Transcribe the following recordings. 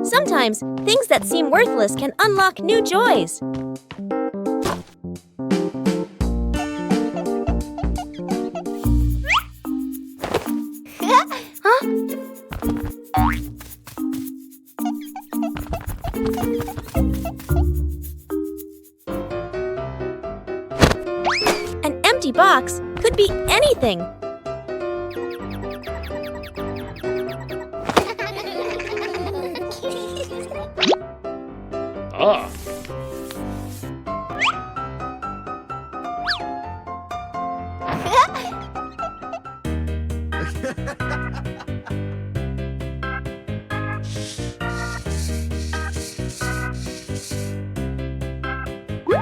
Sometimes, things that seem worthless can unlock new joys. An empty box could be anything. Ah.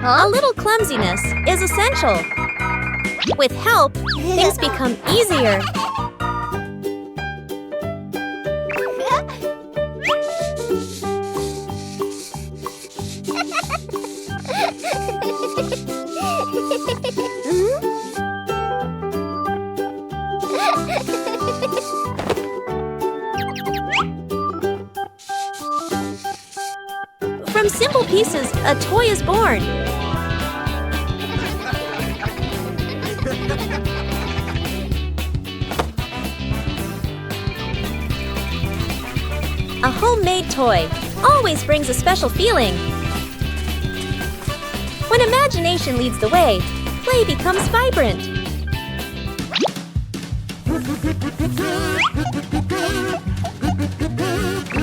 A little clumsiness is essential. With help, things become easier. From simple pieces, a toy is born. A homemade toy always brings a special feeling. When imagination leads the way, play becomes vibrant.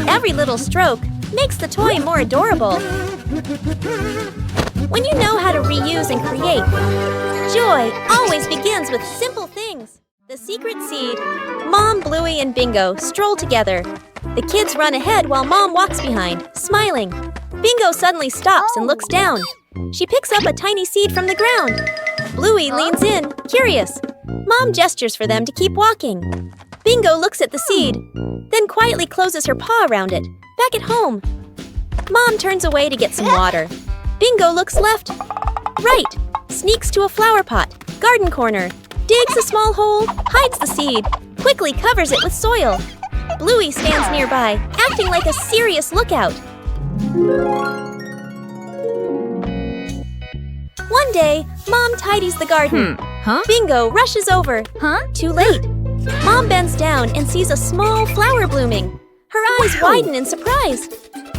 Every little stroke makes the toy more adorable. When you know how to reuse and create, joy always begins with simple things. The secret seed. Mom, Bluey, and Bingo stroll together. The kids run ahead while Mom walks behind, smiling. Bingo suddenly stops and looks down. She picks up a tiny seed from the ground. Bluey leans in, curious. Mom gestures for them to keep walking. Bingo looks at the seed, then quietly closes her paw around it. Back at home. Mom turns away to get some water. Bingo looks left, right, sneaks to a flower pot, garden corner, digs a small hole, hides the seed, quickly covers it with soil. Bluey stands nearby, acting like a serious lookout. One day, Mom tidies the garden. Bingo rushes over. Too late. Mom bends down and sees a small flower blooming. Her eyes widen in surprise.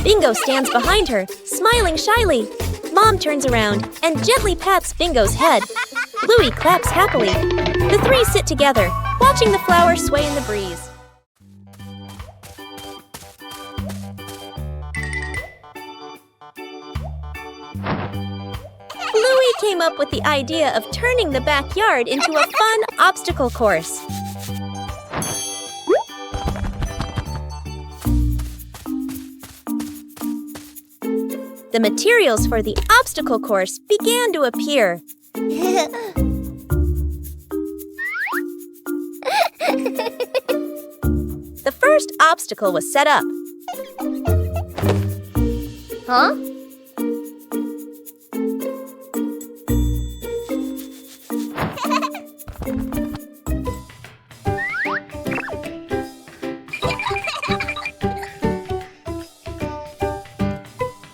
Bingo stands behind her, smiling shyly. Mom turns around and gently pats Bingo's head. Bluey claps happily. The three sit together, watching the flower sway in the breeze. Bluey came up with the idea of turning the backyard into a fun obstacle course. The materials for the obstacle course began to appear. The first obstacle was set up.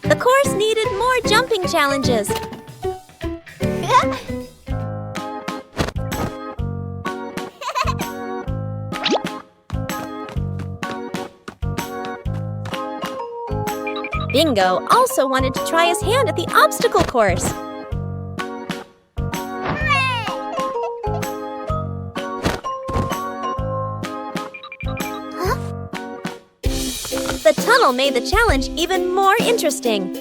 The course needed more jumping challenges. Bingo also wanted to try his hand at the obstacle course. The tunnel made the challenge even more interesting.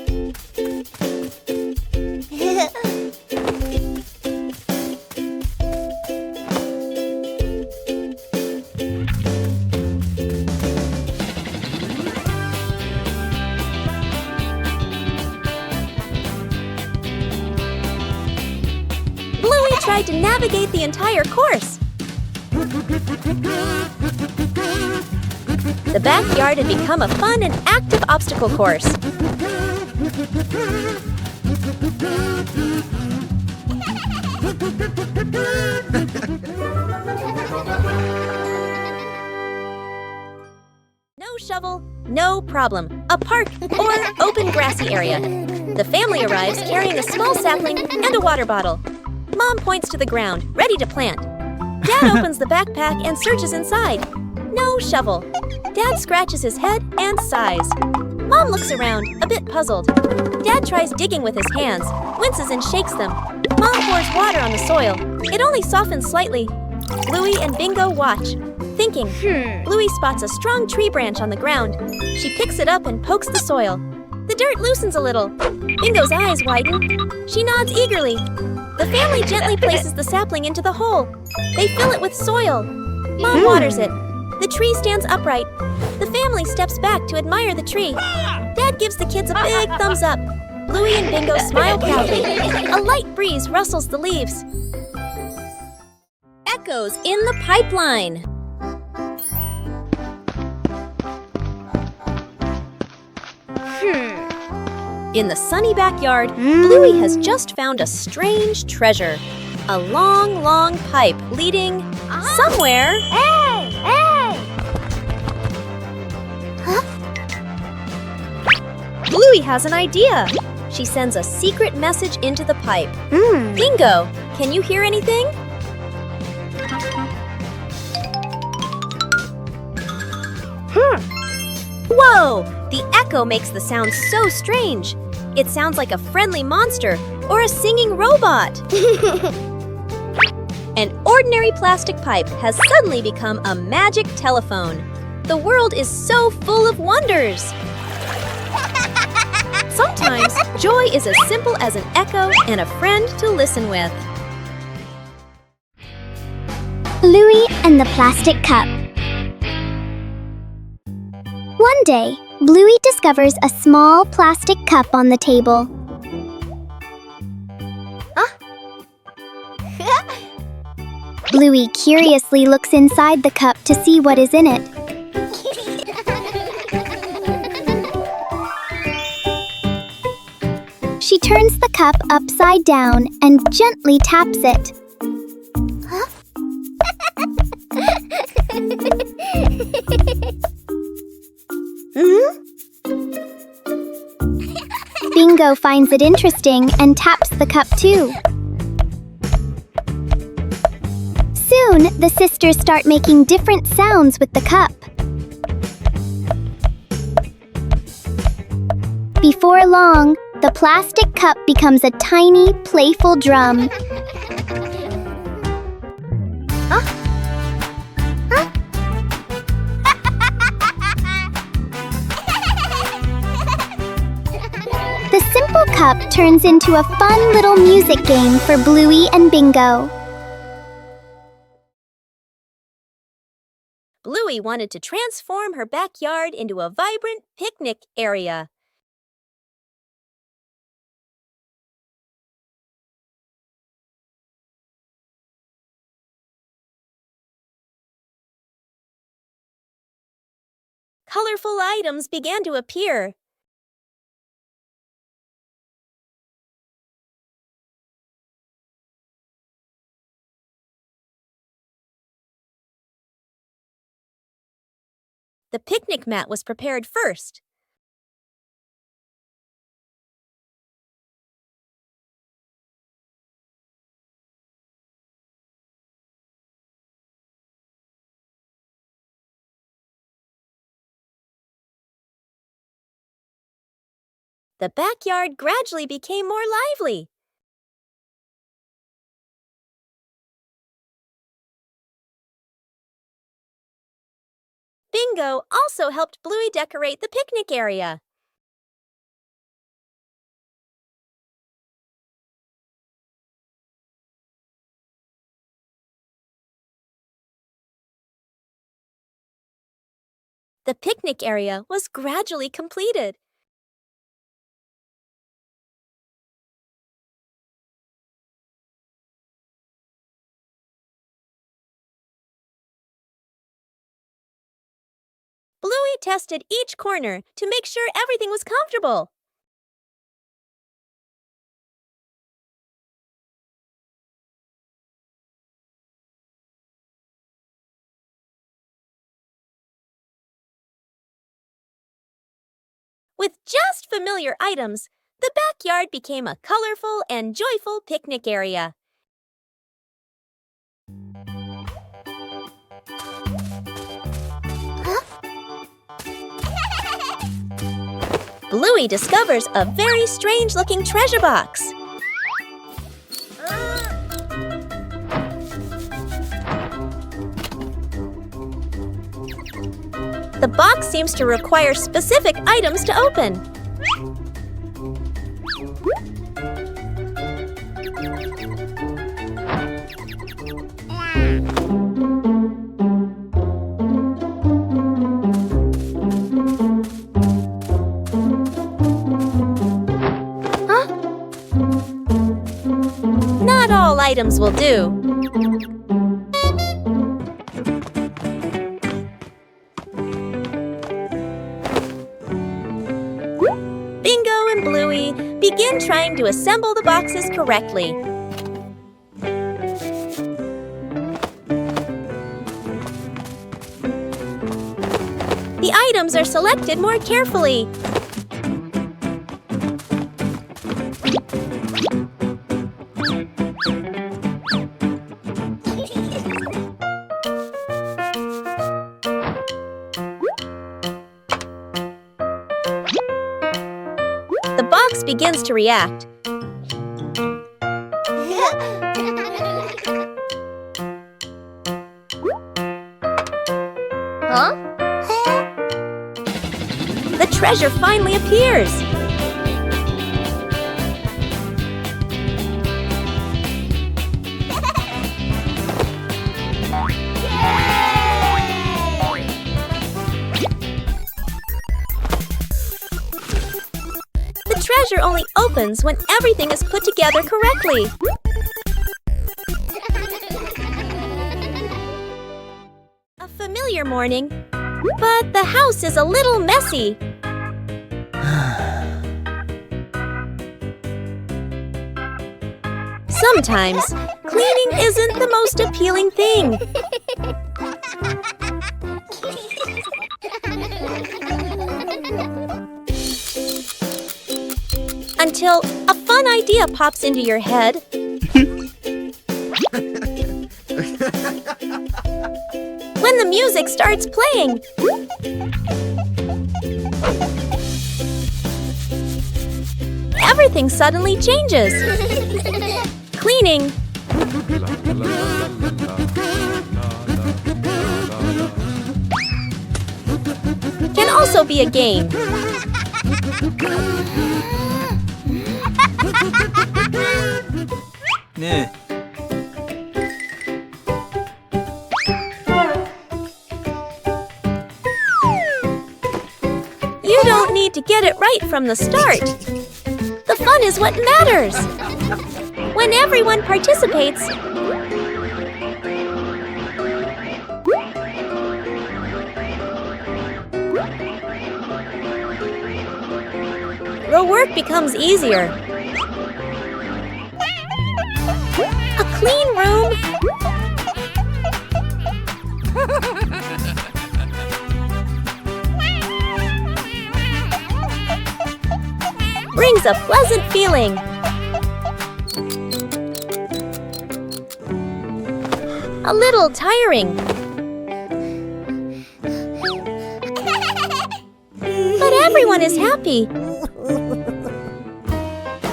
Bluey tried to navigate the entire course. The backyard had become a fun and active obstacle course. No shovel, no problem. A park or open grassy area. The family arrives carrying a small sapling and a water bottle. Mom points to the ground, ready to plant. Dad opens the backpack and searches inside. No shovel. Dad scratches his head and sighs. Mom looks around, a bit puzzled. Dad tries digging with his hands, winces and shakes them. Mom pours water on the soil. It only softens slightly. Bluey and Bingo watch, thinking. Bluey spots a strong tree branch on the ground. She picks it up and pokes the soil. The dirt loosens a little. Bingo's eyes widen. She nods eagerly. The family gently places the sapling into the hole. They fill it with soil. Mom waters it. The tree stands upright. The family steps back to admire the tree. Dad gives the kids a big thumbs up. Bluey and Bingo smile proudly. A light breeze rustles the leaves. Echoes in the pipeline. In the sunny backyard, Bluey has just found a strange treasure. A long, long pipe leading somewhere. Hey! Hey! Bluey has an idea. She sends a secret message into the pipe. Bingo, can you hear anything? Whoa! The echo makes the sound so strange. It sounds like a friendly monster or a singing robot. An ordinary plastic pipe has suddenly become a magic telephone. The world is so full of wonders. Sometimes, joy is as simple as an echo and a friend to listen with. Bluey and the plastic cup. One day, Bluey discovers a small plastic cup on the table. Bluey curiously looks inside the cup to see what is in it. She turns the cup upside down and gently taps it. Bingo finds it interesting and taps the cup too. Soon, the sisters start making different sounds with the cup. Before long, the plastic cup becomes a tiny, playful drum. The simple cup turns into a fun little music game for Bluey and Bingo. Bluey wanted to transform her backyard into a vibrant picnic area. Colorful items began to appear. The picnic mat was prepared first. The backyard gradually became more lively. Bingo also helped Bluey decorate the picnic area. The picnic area was gradually completed. Bluey tested each corner to make sure everything was comfortable. With just familiar items, the backyard became a colorful and joyful picnic area. Bluey discovers a very strange-looking treasure box. The box seems to require specific items to open. Not all items will do. Bingo and Bluey begin trying to assemble the boxes correctly. The items are selected more carefully. The box begins to react. The treasure finally appears. The treasure only opens when everything is put together correctly. A familiar morning, but the house is a little messy. Sometimes, cleaning isn't the most appealing thing. Until a fun idea pops into your head. When the music starts playing. Everything suddenly changes. Cleaning can also be a game. 네. You don't need to get it right from the start. The fun is what matters. When everyone participates, the work becomes easier. A clean room brings a pleasant feeling. A little tiring. But everyone is happy.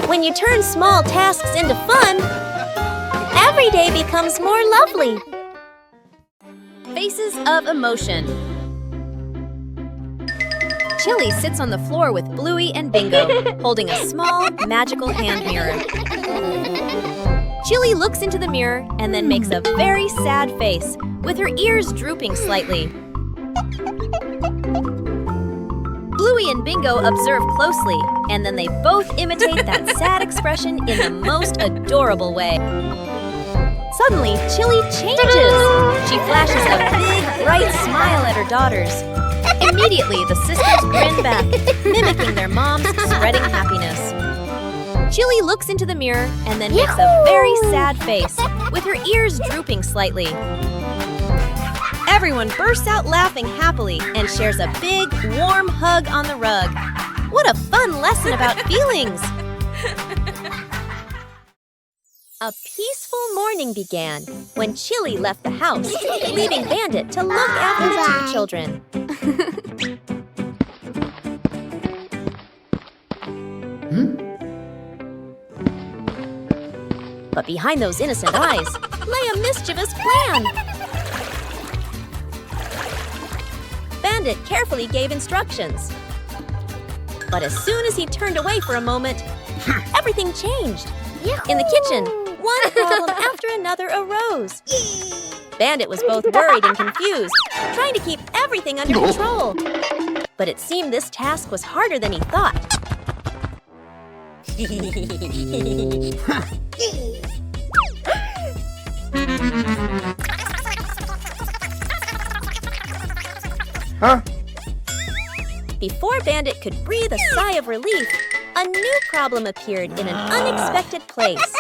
When you turn small tasks into fun, every day becomes more lovely. Faces of emotion. Chili sits on the floor with Bluey and Bingo, holding a small, magical hand mirror. Chili looks into the mirror and then makes a very sad face, with her ears drooping slightly. Bluey and Bingo observe closely, and then they both imitate that sad expression in the most adorable way. Suddenly, Chili changes. She flashes a big, bright smile at her daughters. Immediately, the sisters grin back, mimicking their mom's spreading happiness. Chili looks into the mirror and then makes a very sad face, with her ears drooping slightly. Everyone bursts out laughing happily and shares a big, warm hug on the rug. What a fun lesson about feelings! A peaceful morning began when Chili left the house, leaving Bandit to look after the two children. But behind those innocent eyes lay a mischievous plan. Bandit carefully gave instructions. But as soon as he turned away for a moment, everything changed. In the kitchen, one problem after another arose. Bandit was both worried and confused, trying to keep everything under control. But it seemed this task was harder than he thought. Huh? Before Bandit could breathe a sigh of relief, a new problem appeared in an unexpected place.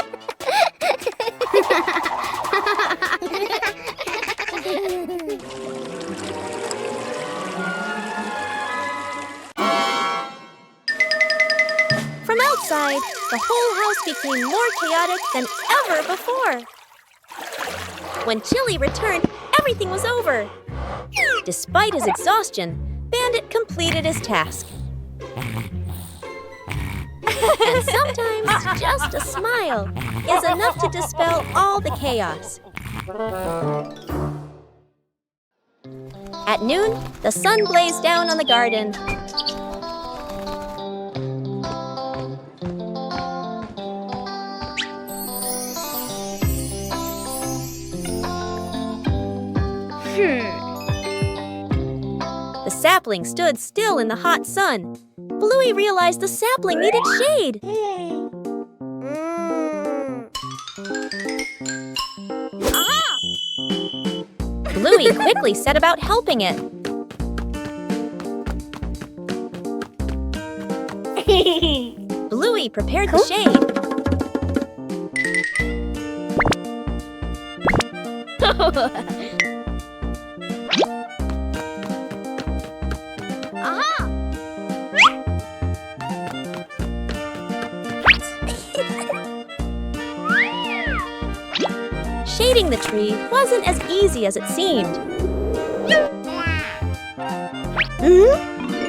From outside, the whole house became more chaotic than ever before. When Chili returned, everything was over. Despite his exhaustion, Bandit completed his task. And sometimes just a smile is enough to dispel all the chaos. At noon, the sun blazed down on the garden. The sapling stood still in the hot sun. Bluey realized the sapling needed shade. Bluey quickly set about helping it. Bluey prepared the shade. Shading the tree wasn't as easy as it seemed.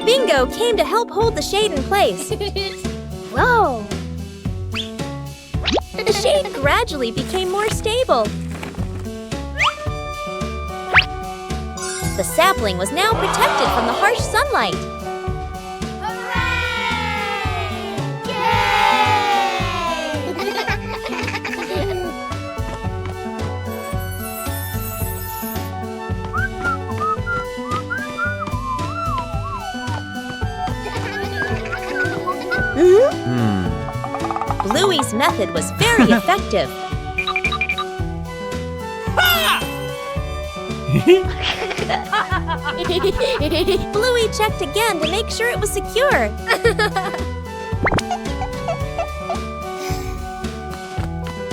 Bingo came to help hold the shade in place. Whoa! The shade gradually became more stable. The sapling was now protected from the harsh sunlight. Bluey's method was very effective. Bluey checked again to make sure it was secure.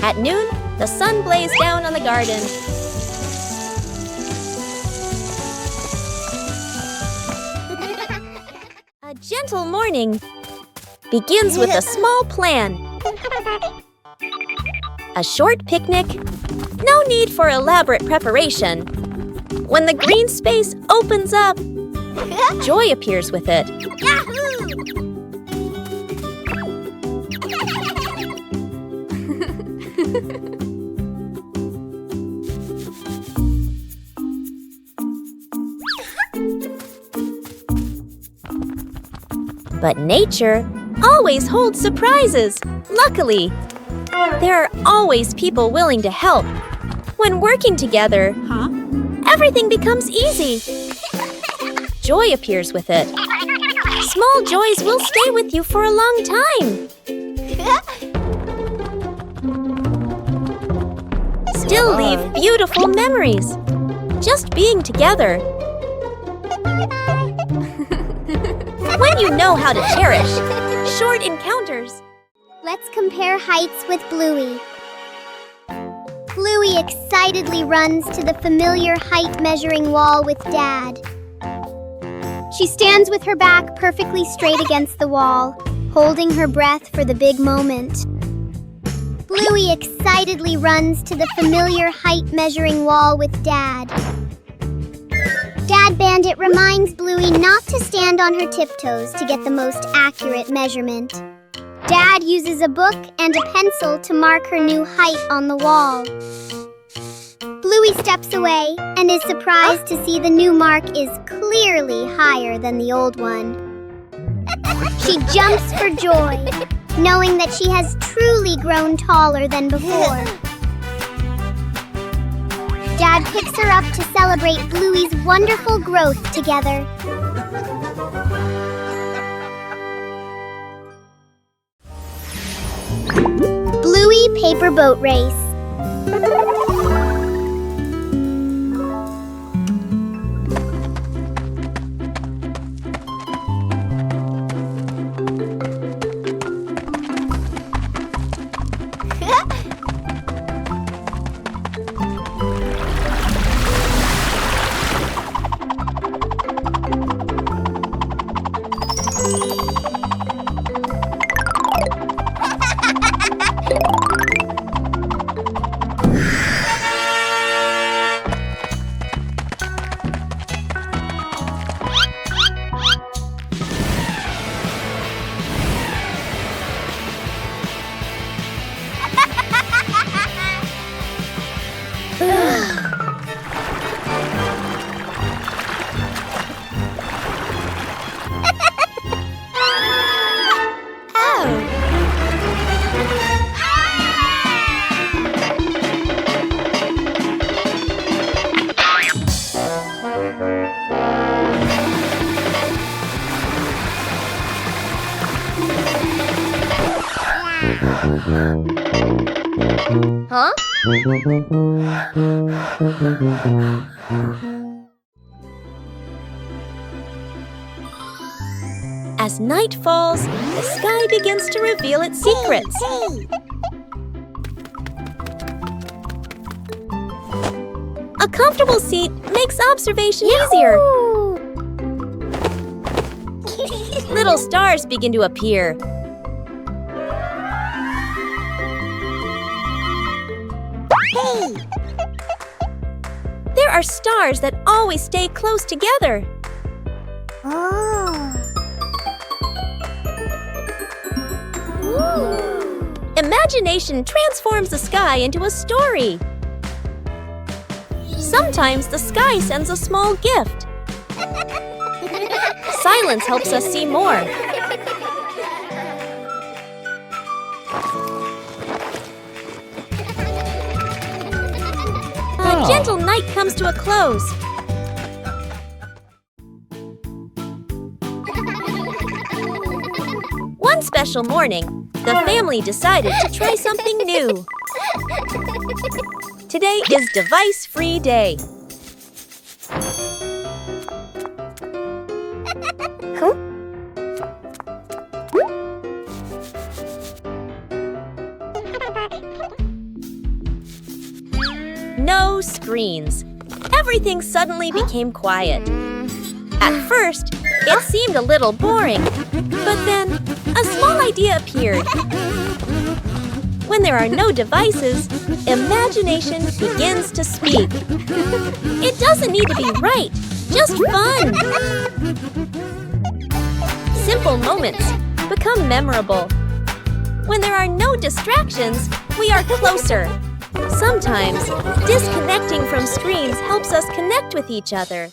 At noon, the sun blazed down on the garden. A gentle morning begins with a small plan. A short picnic, no need for elaborate preparation. When the green space opens up, joy appears with it. But nature always holds surprises. Luckily, there are always people willing to help. When working together, everything becomes easy. Joy appears with it. Small joys will stay with you for a long time. Still leave beautiful memories. Just being together. When you know how to cherish short encounters. Let's compare heights with Bluey. Bluey excitedly runs to the familiar height measuring wall with Dad. She stands with her back perfectly straight against the wall, holding her breath for the big moment. Bluey excitedly runs to the familiar height-measuring wall with Dad. Dad Bandit reminds Bluey not to stand on her tiptoes to get the most accurate measurement. Dad uses a book and a pencil to mark her new height on the wall. Bluey steps away and is surprised to see the new mark is clearly higher than the old one. She jumps for joy, knowing that she has truly grown taller than before. Dad picks her up to celebrate Bluey's wonderful growth together. Bluey Paper Boat Race. Huh? As night falls, the sky begins to reveal its secrets. A comfortable seat makes observation easier. Little stars begin to appear. There are stars that always stay close together. Imagination transforms the sky into a story. Sometimes the sky sends a small gift. Silence helps us see more. A gentle night comes to a close. One special morning, the family decided to try something new. Today is device-free day. No screens. Everything suddenly became quiet. At first, it seemed a little boring, but then a small idea appeared. When there are no devices, imagination begins to speak. It doesn't need to be right, just fun. Simple moments become memorable. When there are no distractions, we are closer. Sometimes, disconnecting from screens helps us connect with each other.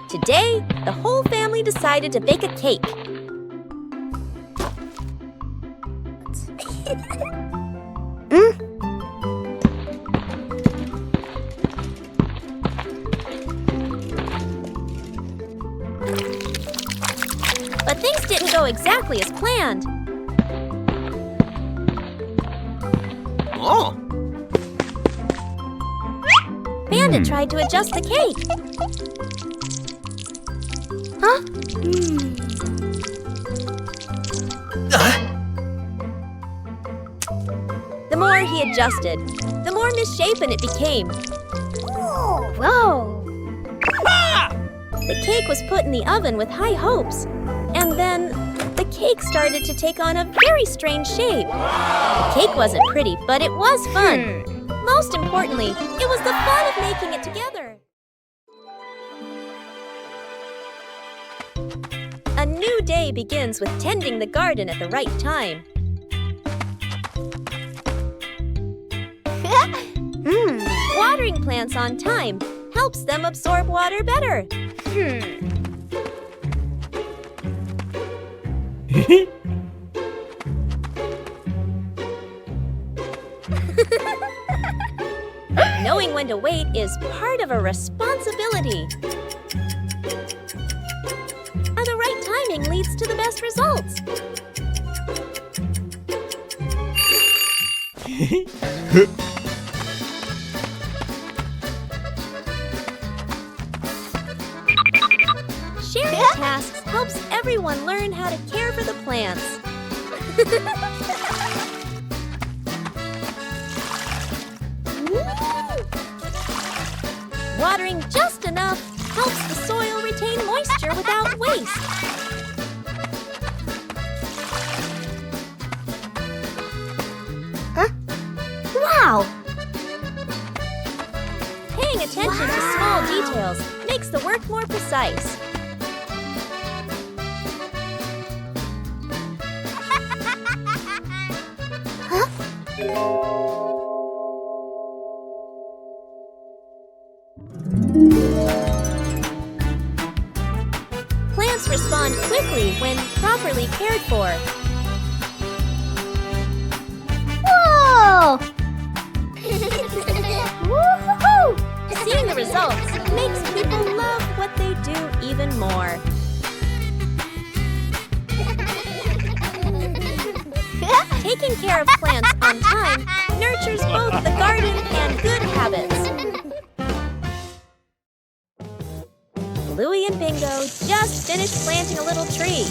Today, the whole family decided to bake a cake. But things didn't go exactly as planned. Oh. Bandit tried to adjust the cake. Huh? The more he adjusted, the more misshapen it became. Whoa! The cake was put in the oven with high hopes. And then the cake started to take on a very strange shape. The cake wasn't pretty, but it was fun. Most importantly, it was the fun of making it together. A new day begins with tending the garden at the right time. Watering plants on time helps them absorb water better. Knowing when to wait is part of a responsibility. The right timing leads to the best results. Sharing tasks helps everyone learn how to care for the plants. Watering just enough helps the soil retain moisture without waste. Wow! Paying attention to small details makes the work more precise. Plants respond quickly when properly cared for. Whoa! Woo-hoo-hoo! Seeing the results makes people love what they do even more. Taking care of plants on time nurtures both the garden and good habits. Bluey and Bingo just finished planting a little tree.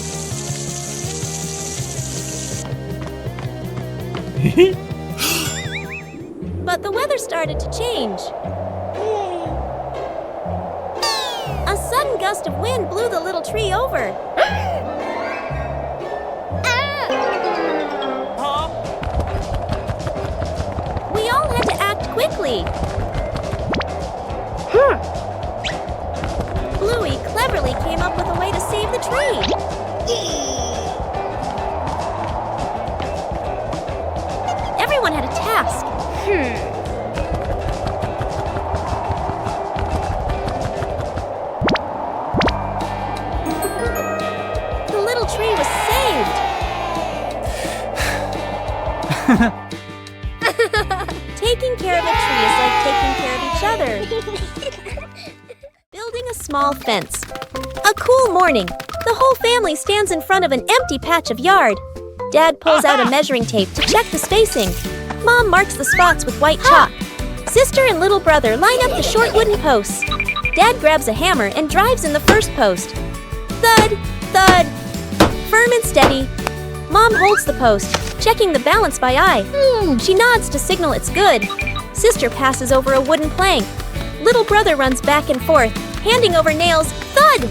But the weather started to change. A sudden gust of wind blew the little tree over. We all had to act quickly. Bluey cleverly came up with a way to save the tree. Everyone had a task. The little tree was saved. Taking care of a tree is like taking care of each other. Building a small fence. A cool morning. The whole family stands in front of an empty patch of yard. Dad pulls out a measuring tape to check the spacing. Mom marks the spots with white chalk. Sister and little brother line up the short wooden posts. Dad grabs a hammer and drives in the first post. Thud, thud. Firm and steady. Mom holds the post, checking the balance by eye. She nods to signal it's good. Sister passes over a wooden plank. Little brother runs back and forth, handing over nails. Thud!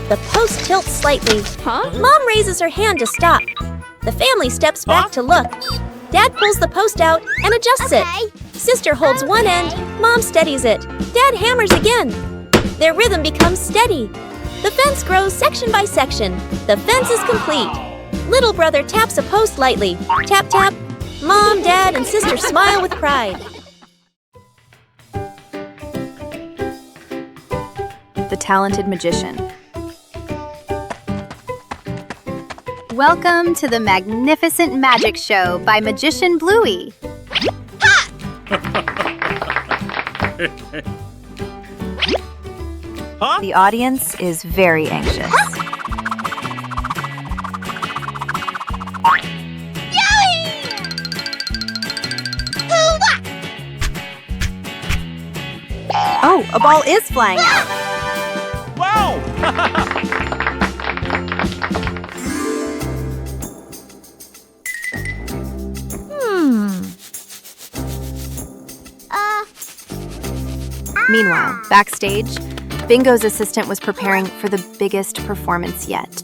The post tilts slightly. Mom raises her hand to stop. The family steps back to look. Dad pulls the post out and adjusts it. Sister holds one end, Mom steadies it. Dad hammers again. Their rhythm becomes steady. The fence grows section by section. The fence is complete. Little brother taps a post lightly. Tap, tap. Mom, Dad, and Sister smile with pride. The Talented Magician. Welcome to the magnificent magic show by Magician Bluey. The audience is very anxious. Oh, a ball is flying out. Wow! Meanwhile, backstage, Bingo's assistant was preparing for the biggest performance yet.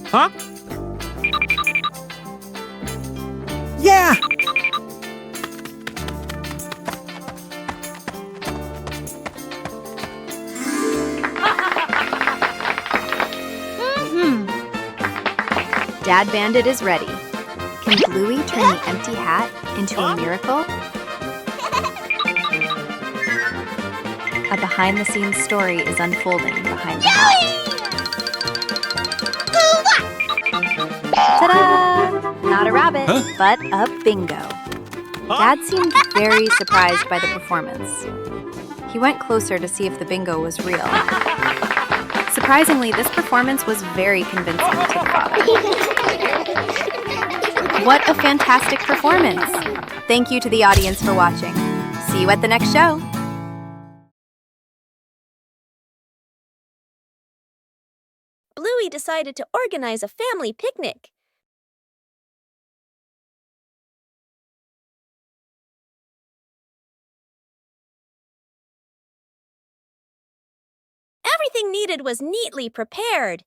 Huh? Yeah! Dad Bandit is ready. Can Bluey turn the empty hat into a miracle? A behind-the-scenes story is unfolding behind the hat. Ta-da! Not a rabbit, but a bingo. Dad seemed very surprised by the performance. He went closer to see if the bingo was real. Surprisingly, this performance was very convincing to the father. What a fantastic performance! Thank you to the audience for watching. See you at the next show. Bluey decided to organize a family picnic. Everything needed was neatly prepared.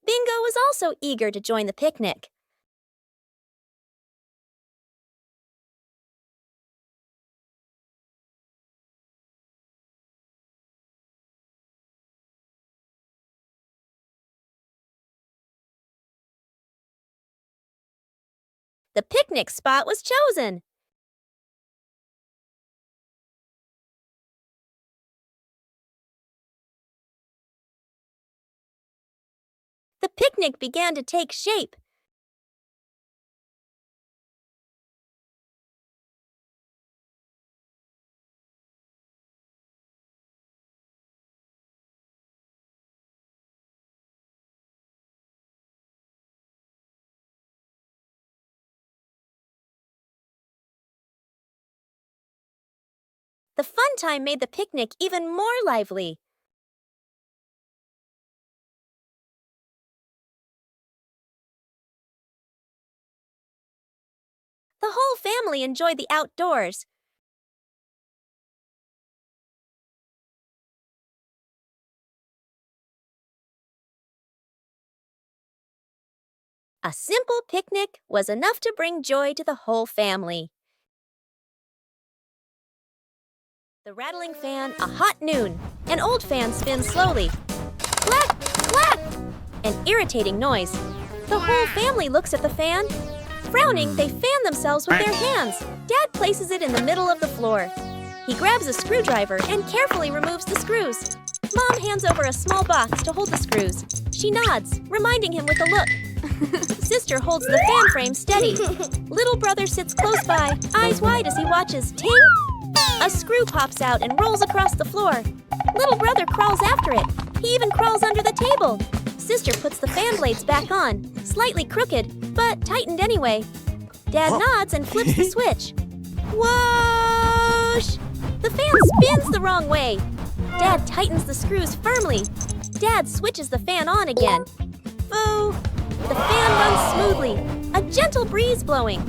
Bingo was also eager to join the picnic. The picnic spot was chosen. The picnic began to take shape. The fun time made the picnic even more lively. The whole family enjoyed the outdoors. A simple picnic was enough to bring joy to the whole family. The rattling fan, a hot noon. An old fan spins slowly. Clack, clack! An irritating noise. The whole family looks at the fan. Frowning, they fan themselves with their hands. Dad places it in the middle of the floor. He grabs a screwdriver and carefully removes the screws. Mom hands over a small box to hold the screws. She nods, reminding him with a look. Sister holds the fan frame steady. Little brother sits close by, eyes wide as he watches. Ting! A screw pops out and rolls across the floor. Little brother crawls after it. He even crawls under the table. Sister puts the fan blades back on, slightly crooked, but tightened anyway. Dad nods and flips the switch. Whoosh! The fan spins the wrong way. Dad tightens the screws firmly. Dad switches the fan on again. Foo! The fan runs smoothly, a gentle breeze blowing.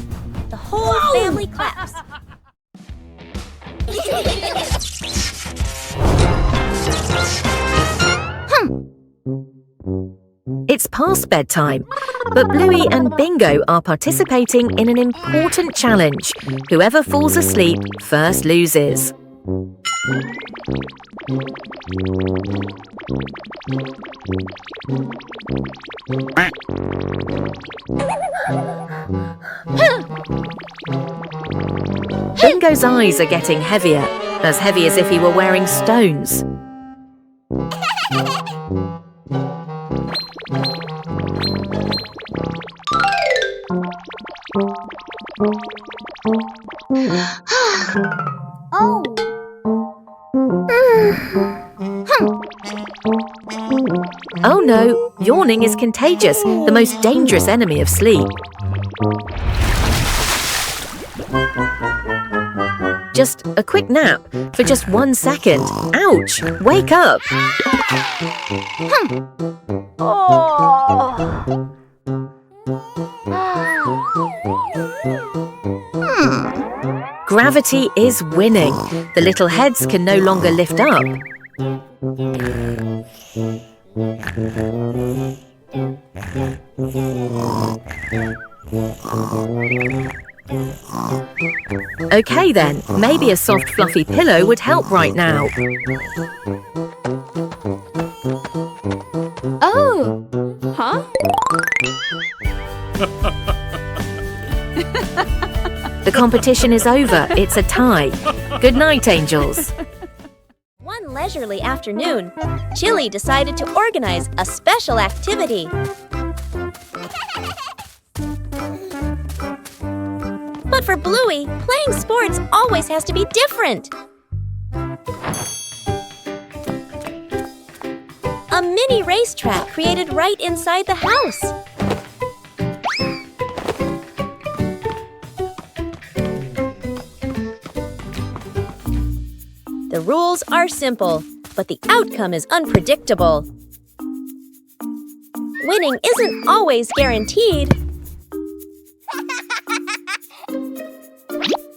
The whole family claps. It's past bedtime, but Bluey and Bingo are participating in an important challenge. Whoever falls asleep first loses. Bingo's eyes are getting heavier, as heavy as if he were wearing stones. Oh. Oh no, yawning is contagious, the most dangerous enemy of sleep. Just a quick nap for just 1 second. Ouch! Wake up! Gravity is winning. The little heads can no longer lift up. Okay then, maybe a soft fluffy pillow would help right now. Oh! Huh? The competition is over. It's a tie. Good night, angels. One leisurely afternoon, Chili decided to organize a special activity. But for Bluey, playing sports always has to be different. A mini racetrack created right inside the house. The rules are simple, but the outcome is unpredictable. Winning isn't always guaranteed.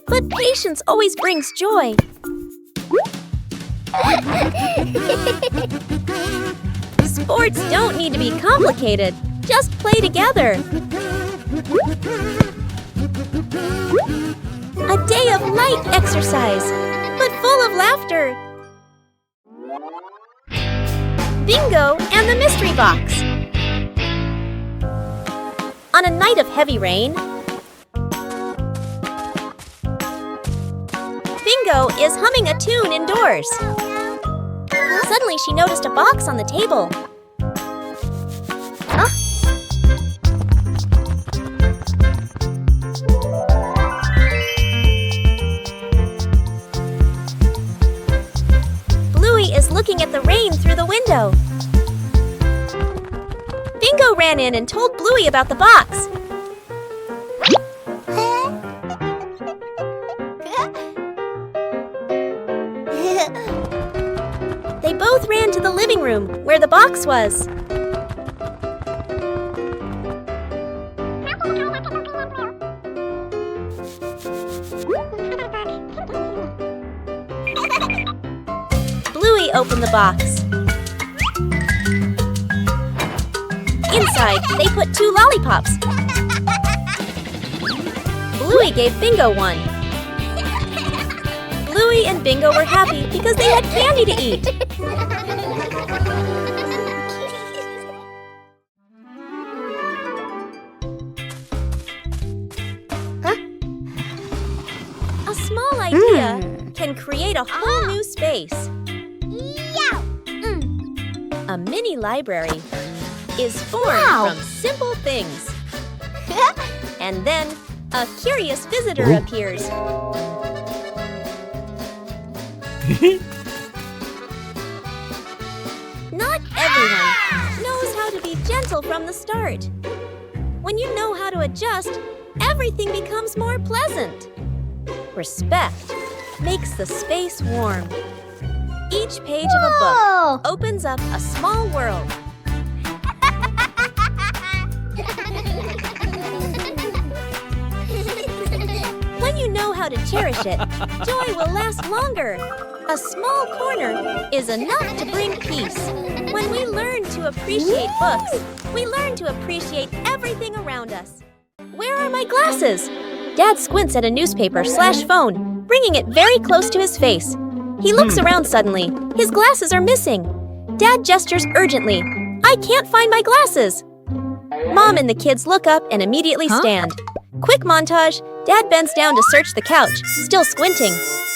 But patience always brings joy. Sports don't need to be complicated. Just play together. A day of light exercise, but full of laughter. Bingo and the mystery box. On a night of heavy rain, Bingo is humming a tune indoors. Suddenly, she noticed a box on the table. Bluey is looking at the rain through the window. Bingo ran in and told Bluey about the box. They both ran to the living room where the box was. Bluey opened the box. Inside, they put 2 lollipops. Bluey gave Bingo one. Bluey and Bingo were happy because they had candy to eat. A small idea can create a whole new space. A mini library is formed from simple things. And then a curious visitor appears. Not everyone knows how to be gentle from the start. When you know how to adjust, everything becomes more pleasant. Respect makes the space warm. Each page of a book opens up a small world. When you know how to cherish it, joy will last longer. A small corner is enough to bring peace. When we learn to appreciate books, we learn to appreciate everything around us. Where are my glasses? Dad squints at a newspaper/phone, bringing it very close to his face. He looks around suddenly. His glasses are missing. Dad gestures urgently. I can't find my glasses. Mom and the kids look up and immediately stand. Quick montage. Dad bends down to search the couch, still squinting.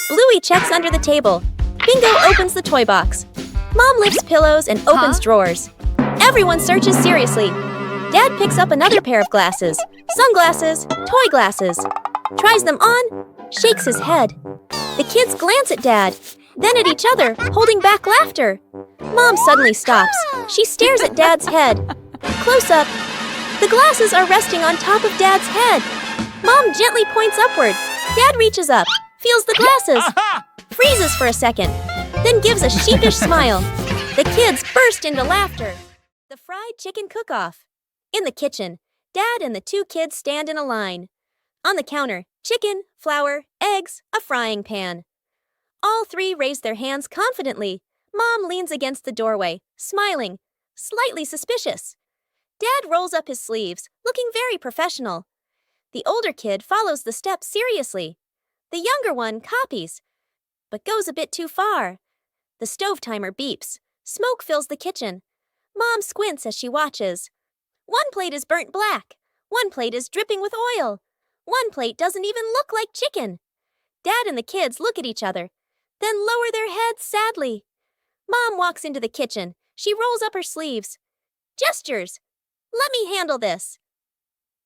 Bluey checks under the table. Bingo opens the toy box. Mom lifts pillows and opens drawers. Everyone searches seriously. Dad picks up another pair of glasses. Sunglasses, toy glasses. Tries them on, shakes his head. The kids glance at Dad. then at each other, holding back laughter. Mom suddenly stops. She stares at Dad's head. Close up. The glasses are resting on top of Dad's head. Mom gently points upward. Dad reaches up, feels the glasses, freezes for a second, then gives a sheepish smile. The kids burst into laughter. The fried chicken cook-off. In the kitchen, Dad and the two kids stand in a line. On the counter, chicken, flour, eggs, a frying pan. All three raise their hands confidently. Mom leans against the doorway, smiling, slightly suspicious. Dad rolls up his sleeves, looking very professional. The older kid follows the steps seriously. The younger one copies, but goes a bit too far. The stove timer beeps. Smoke fills the kitchen. Mom squints as she watches. One plate is burnt black. One plate is dripping with oil. One plate doesn't even look like chicken. Dad and the kids look at each other, then lower their heads sadly. Mom walks into the kitchen. She rolls up her sleeves. Gestures. Let me handle this.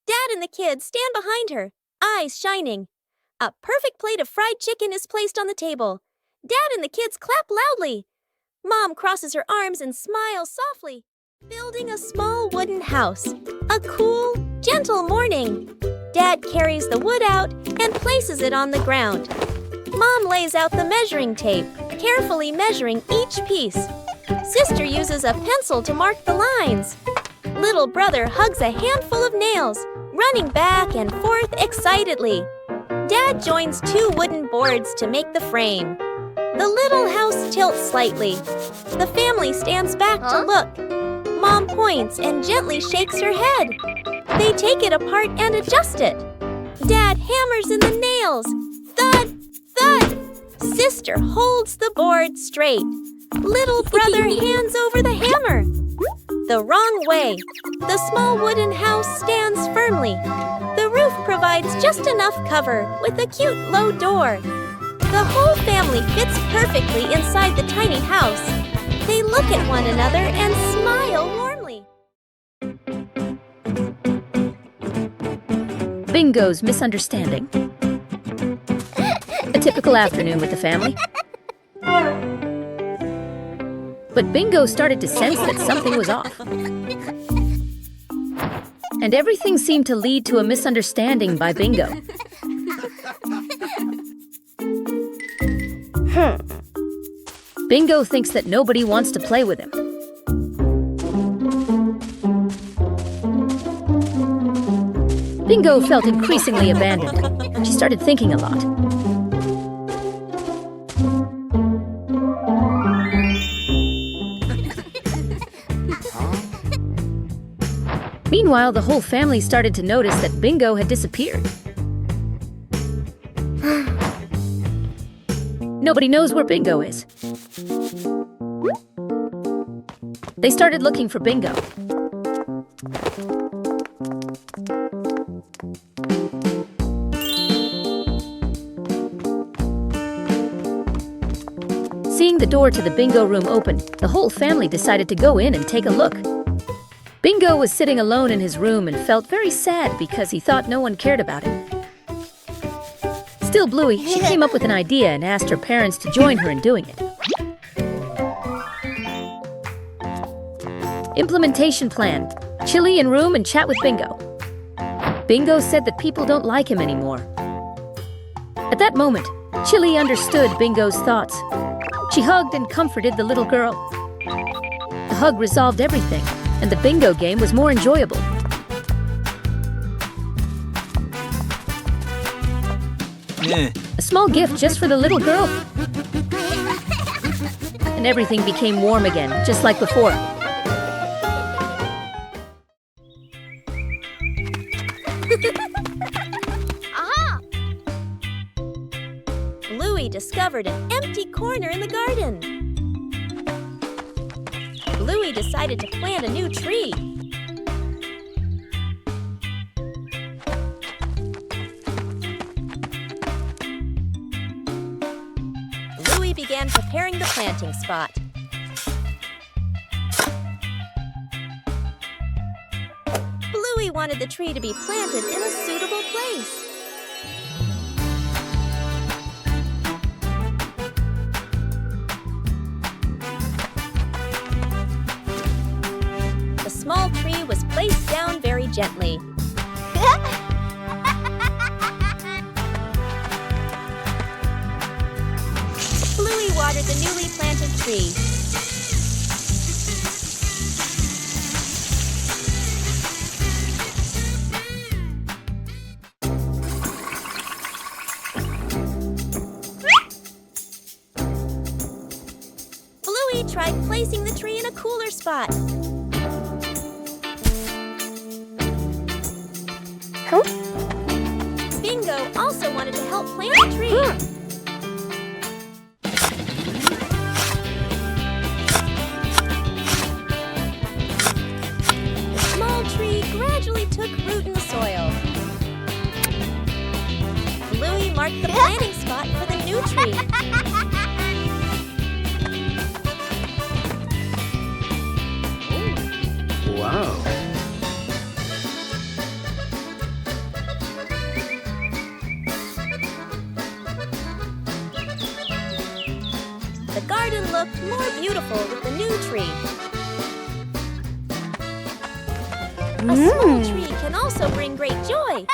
Dad and the kids stand behind her, eyes shining. A perfect plate of fried chicken is placed on the table. Dad and the kids clap loudly. Mom crosses her arms and smiles softly. Building a small wooden house. A cool, gentle morning. Dad carries the wood out and places it on the ground. Mom lays out the measuring tape, carefully measuring each piece. Sister uses a pencil to mark the lines. Little brother hugs a handful of nails, running back and forth excitedly. Dad joins two wooden boards to make the frame. The little house tilts slightly. The family stands back to look. Mom points and gently shakes her head. They take it apart and adjust it. Dad hammers in the nails. Thud, thud. Sister holds the board straight. Little brother hands over the hammer. The wrong way. The small wooden house stands firmly. The roof provides just enough cover with a cute low door. The whole family fits perfectly inside the tiny house. They look at one another and smile warmly. Bingo's misunderstanding. A typical afternoon with the family. But Bingo started to sense that something was off. And everything seemed to lead to a misunderstanding by Bingo. Bingo thinks that nobody wants to play with him. Bingo felt increasingly abandoned. She started thinking a lot. Meanwhile, the whole family started to notice that Bingo had disappeared. Nobody knows where Bingo is. They started looking for Bingo. Seeing the door to the Bingo room open, the whole family decided to go in and take a look. Bingo was sitting alone in his room and felt very sad because he thought no one cared about him. Still Bluey, she came up with an idea and asked her parents to join her in doing it. Implementation plan. Chili in room and chat with Bingo. Bingo said that people don't like him anymore. At that moment, Chili understood Bingo's thoughts. She hugged and comforted the little girl. The hug resolved everything, and the Bingo game was more enjoyable. A small gift just for the little girl. And everything became warm again, just like before. Bluey discovered an empty corner in the garden. Bluey decided to plant a new tree. Bluey began preparing the planting spot. Bluey wanted the tree to be planted in a suitable place. small tree was placed down very gently. Bluey watered the newly planted tree. Bluey tried placing the tree in a cooler spot. Bingo also wanted to help plant the tree. The small tree gradually took root in the soil. Bluey marked the planting spot for the new tree. Wow. The garden looked more beautiful with the new tree. A small tree can also bring great joy.